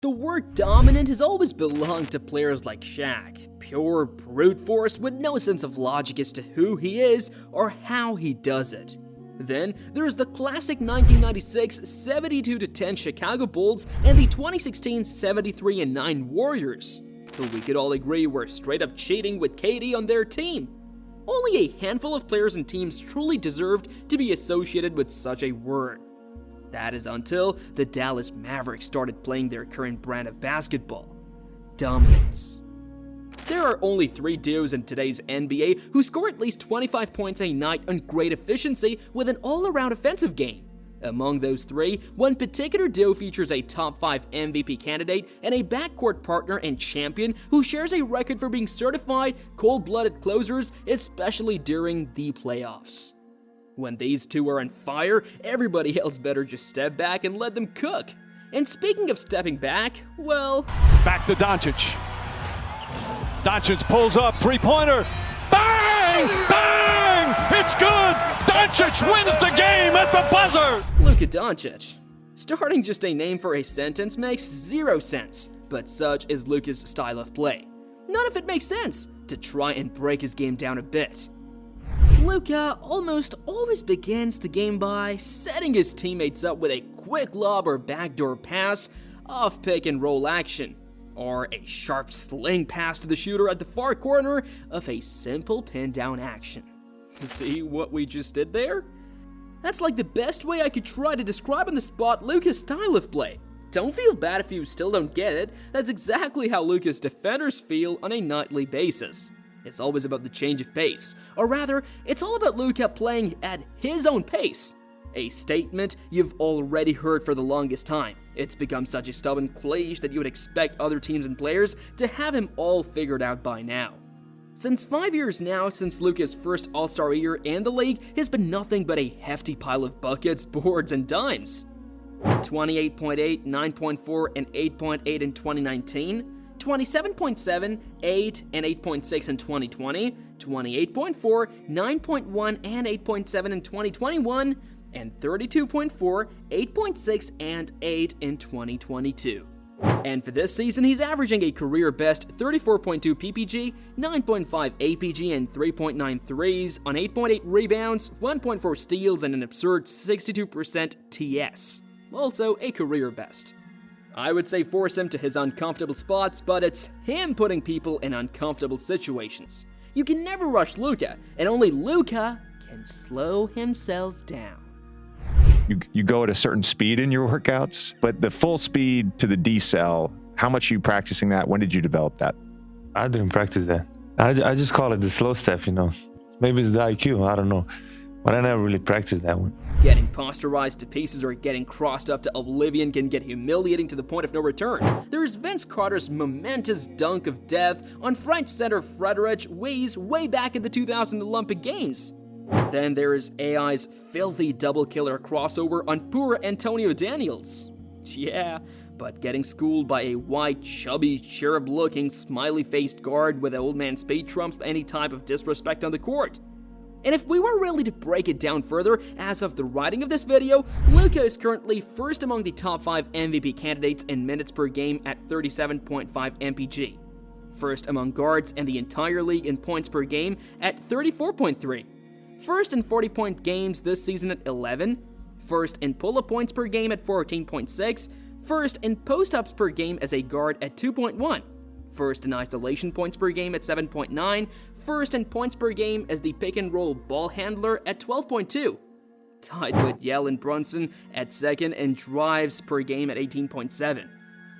The word dominant has always belonged to players like Shaq. Pure brute force with no sense of logic as to who he is or how he does it. Then there's the classic 1996 72-10 Chicago Bulls and the 2016 73-9 Warriors, who we could all agree were straight up cheating with KD on their team. Only a handful of players and teams truly deserved to be associated with such a word. That is until the Dallas Mavericks started playing their current brand of basketball: dominance. There are only 3 duos in today's NBA who score at least 25 points a night on great efficiency with an all-around offensive game. Among those 3, one particular duo features a top 5 MVP candidate and a backcourt partner and champion who shares a record for being certified cold-blooded closers, especially during the playoffs. When these two are on fire, everybody else better just step back and let them cook. And speaking of stepping back, well... Back to Doncic. Doncic pulls up, three-pointer. Bang! Bang! It's good! Doncic wins the game at the buzzer! Luka Doncic. Starting just a name for a sentence makes 0 sense, but such is Luka's style of play. None of it makes sense to try and break his game down a bit. Luka almost always begins the game by setting his teammates up with a quick lob or backdoor pass off pick and roll action, or a sharp sling pass to the shooter at the far corner of a simple pin down action. See what we just did there? That's like the best way I could try to describe on the spot Luka's style of play. Don't feel bad if you still don't get it. That's exactly how Luka's defenders feel on a nightly basis. It's always about the change of pace, or rather, it's all about Luka playing at his own pace. A statement you've already heard for the longest time. It's become such a stubborn cliche that you would expect other teams and players to have him all figured out by now. Since 5 years now since Luka's first All-Star year in the league has been nothing but a hefty pile of buckets, boards, and dimes. 28.8, 9.4, and 8.8 in 2019. 27.7, 8, and 8.6 in 2020, 28.4, 9.1, and 8.7 in 2021, and 32.4, 8.6, and 8 in 2022. And for this season, he's averaging a career-best 34.2 PPG, 9.5 APG, and 3.9 threes on 8.8 rebounds, 1.4 steals, and an absurd 62% TS. Also a career best. I would say force him to his uncomfortable spots, but it's him putting people in uncomfortable situations. You can never rush Luka, and only Luka can slow himself down. You go at a certain speed in your workouts, but the full speed to the decel, how much are you practicing that? When did you develop that? I didn't practice that. I just call it the slow step, Maybe it's the IQ, I don't know. But I never really practiced that one. Getting posterized to pieces or getting crossed up to oblivion can get humiliating to the point of no return. There's Vince Carter's momentous dunk of death on French center Frédéric Weiss way back at the 2000 Olympic Games. Then there is AI's filthy double killer crossover on poor Antonio Daniels. Yeah, but getting schooled by a white, chubby, cherub-looking, smiley-faced guard with old man speed trumps any type of disrespect on the court. And if we were really to break it down further, as of the writing of this video, Luka is currently first among the top 5 MVP candidates in minutes per game at 37.5 MPG. First among guards in the entire league in points per game at 34.3. First in 40-point games this season at 11. First in pull-up points per game at 14.6. First in post-ups per game as a guard at 2.1. First in isolation points per game at 7.9. First in points per game as the pick-and-roll ball handler at 12.2. Tied with Jalen Brunson at second in drives per game at 18.7.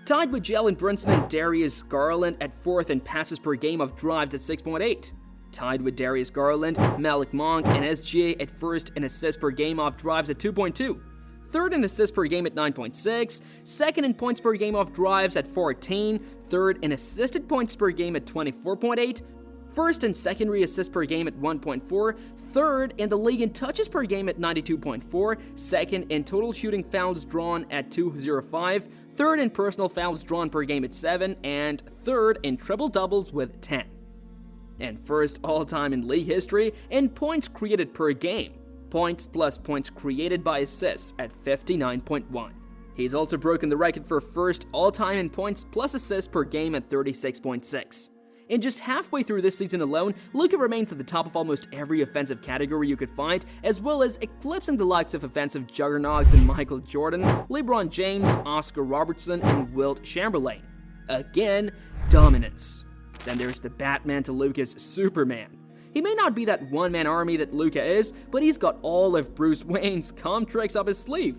Tied with Jalen Brunson and Darius Garland at fourth in passes per game of drives at 6.8. Tied with Darius Garland, Malik Monk, and SGA at first in assists per game off drives at 2.2. Third in assists per game at 9.6, second in points per game off drives at 14, third in assisted points per game at 24.8, first and secondary assists per game at 1.4, third in the league in touches per game at 92.4, second in total shooting fouls drawn at 205, third in personal fouls drawn per game at 7, and third in triple-doubles with 10. And first all-time in league history in points created per game, points plus points created by assists at 59.1. He's also broken the record for first all-time in points plus assists per game at 36.6. And just halfway through this season alone, Luka remains at the top of almost every offensive category you could find, as well as eclipsing the likes of offensive juggernauts in Michael Jordan, LeBron James, Oscar Robertson, and Wilt Chamberlain. Again, dominance. Then there's the Batman to Luka's Superman. He may not be that one-man army that Luka is, but he's got all of Bruce Wayne's calm tricks up his sleeve.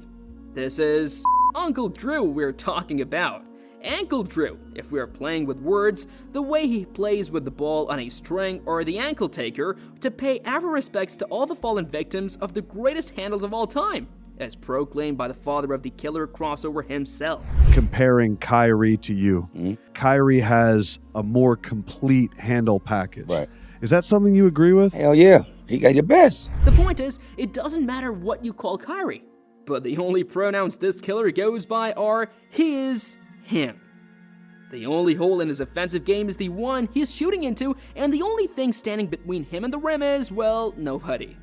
This is Uncle Drew we're talking about. Ankle Drew, if we're playing with words, the way he plays with the ball on a string, or the ankle taker, to pay our respects to all the fallen victims of the greatest handles of all time, as proclaimed by the father of the killer crossover himself. Comparing Kyrie to you, Kyrie has a more complete handle package. Right. Is that something you agree with? Hell yeah. He got the best. The point is, it doesn't matter what you call Kyrie, but the only pronouns this killer goes by are his, him. The only hole in his offensive game is the one he's shooting into, and the only thing standing between him and the rim is, well, nobody.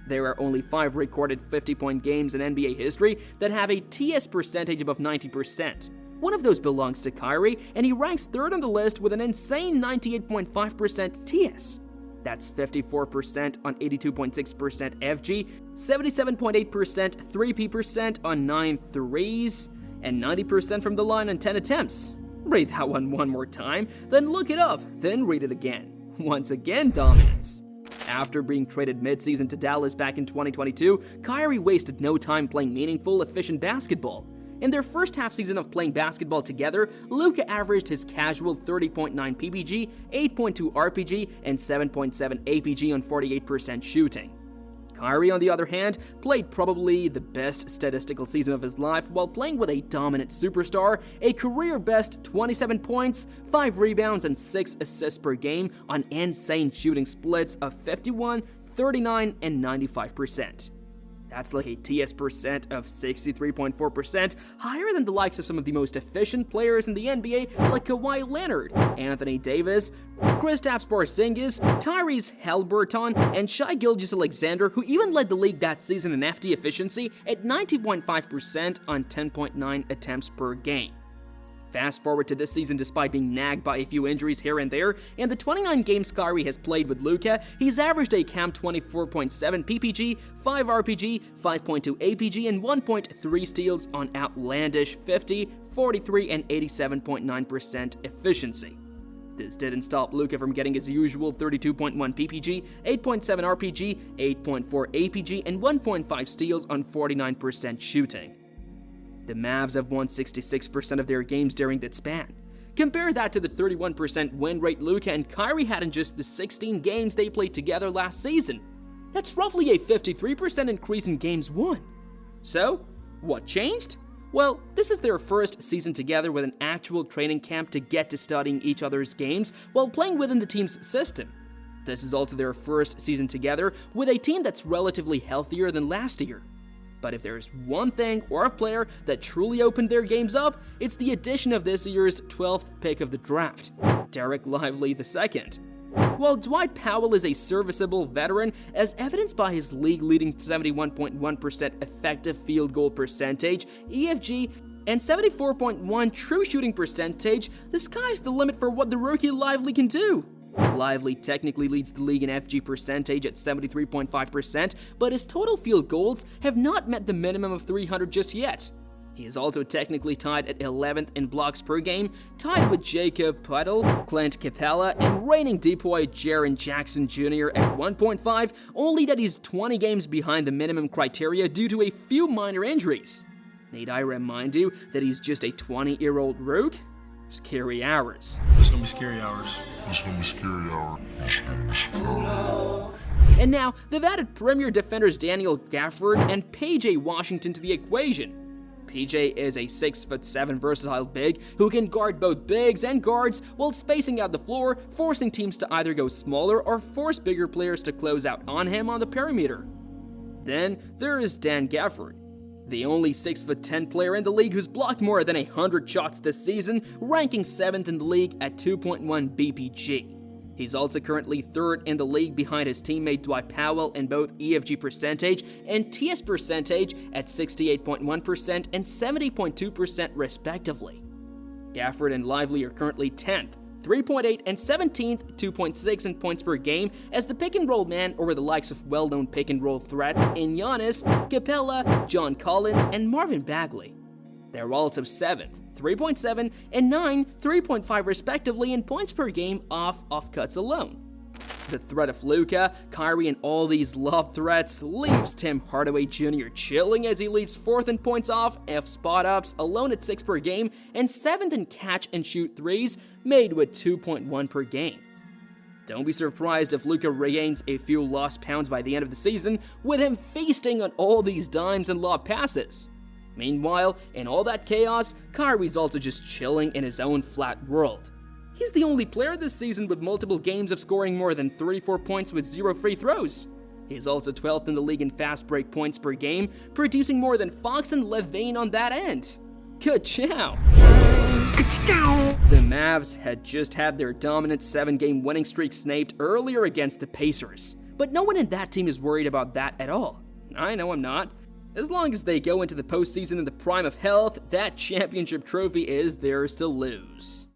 There are only 5 recorded 50-point games in NBA history that have a TS percentage above 90%. One of those belongs to Kyrie, and he ranks 3rd on the list with an insane 98.5% TS. That's 54% on 82.6% FG, 77.8% 3P percent on 9 threes, and 90% from the line on 10 attempts. Read that one more time, then look it up, then read it again. Once again, dominance. After being traded mid-season to Dallas back in 2022, Kyrie wasted no time playing meaningful, efficient basketball. In their first half season of playing basketball together, Luka averaged his casual 30.9 PPG, 8.2 RPG, and 7.7 APG on 48% shooting. Kyrie, on the other hand, played probably the best statistical season of his life while playing with a dominant superstar, a career-best 27 points, 5 rebounds, and 6 assists per game on insane shooting splits of 51, 39, and 95%. That's like a TS percent of 63.4%, higher than the likes of some of the most efficient players in the NBA like Kawhi Leonard, Anthony Davis, Kristaps Porzingis, Tyrese Haliburton, and Shai Gilgeous-Alexander, who even led the league that season in FD efficiency at 90.5% on 10.9 attempts per game. Fast forward to this season, despite being nagged by a few injuries here and there, and the 29 games Kyrie has played with Luka, he's averaged a camp 24.7 PPG, 5 RPG, 5.2 APG, and 1.3 steals on outlandish 50, 43, and 87.9% efficiency. This didn't stop Luka from getting his usual 32.1 PPG, 8.7 RPG, 8.4 APG, and 1.5 steals on 49% shooting. The Mavs have won 66% of their games during that span. Compare that to the 31% win rate Luka and Kyrie had in just the 16 games they played together last season. That's roughly a 53% increase in games won. So, what changed? Well, this is their first season together with an actual training camp to get to studying each other's games while playing within the team's system. This is also their first season together with a team that's relatively healthier than last year. But if there's one thing or a player that truly opened their games up, it's the addition of this year's 12th pick of the draft, Derek Lively II. While Dwight Powell is a serviceable veteran, as evidenced by his league-leading 71.1% effective field goal percentage, EFG, and 74.1 true shooting percentage, the sky's the limit for what the rookie Lively can do. Lively technically leads the league in FG percentage at 73.5%, but his total field goals have not met the minimum of 300 just yet. He is also technically tied at 11th in blocks per game, tied with Jacob Puddle, Clint Capella, and reigning depoy Jaren Jackson Jr. at 1.5, only that he's 20 games behind the minimum criteria due to a few minor injuries. Need I remind you that he's just a 20-year-old rook? Scary hours. It's gonna be scary hours. It's gonna be scary hours. And now, they've added premier defenders Daniel Gafford and PJ Washington to the equation. PJ is a 6'7" versatile big who can guard both bigs and guards while spacing out the floor, forcing teams to either go smaller or force bigger players to close out on him on the perimeter. Then there is Dan Gafford, the only 6'10" player in the league who's blocked more than 100 shots this season, ranking 7th in the league at 2.1 BPG. He's also currently third in the league behind his teammate Dwight Powell in both EFG percentage and TS percentage at 68.1% and 70.2% respectively. Gafford and Lively are currently 10th, 3.8 and 17th, 2.6 in points per game as the pick-and-roll man over the likes of well-known pick-and-roll threats in Giannis, Capella, John Collins, and Marvin Bagley. They're also 7th, 3.7 and 9, 3.5 respectively in points per game off cuts alone. The threat of Luka, Kyrie, and all these lob threats leaves Tim Hardaway Jr. chilling as he leads 4th in points off, F spot-ups, alone at 6 per game, and 7th in catch-and-shoot threes, made with 2.1 per game. Don't be surprised if Luka regains a few lost pounds by the end of the season, with him feasting on all these dimes and lob passes. Meanwhile, in all that chaos, Kyrie's also just chilling in his own flat world. He's the only player this season with multiple games of scoring more than 34 points with 0 free throws. He's also 12th in the league in fast break points per game, producing more than Fox and Levine on that end. Good chow! The Mavs had just had their dominant 7-game winning streak snapped earlier against the Pacers, but no one in that team is worried about that at all. I know I'm not. As long as they go into the postseason in the prime of health, that championship trophy is theirs to lose.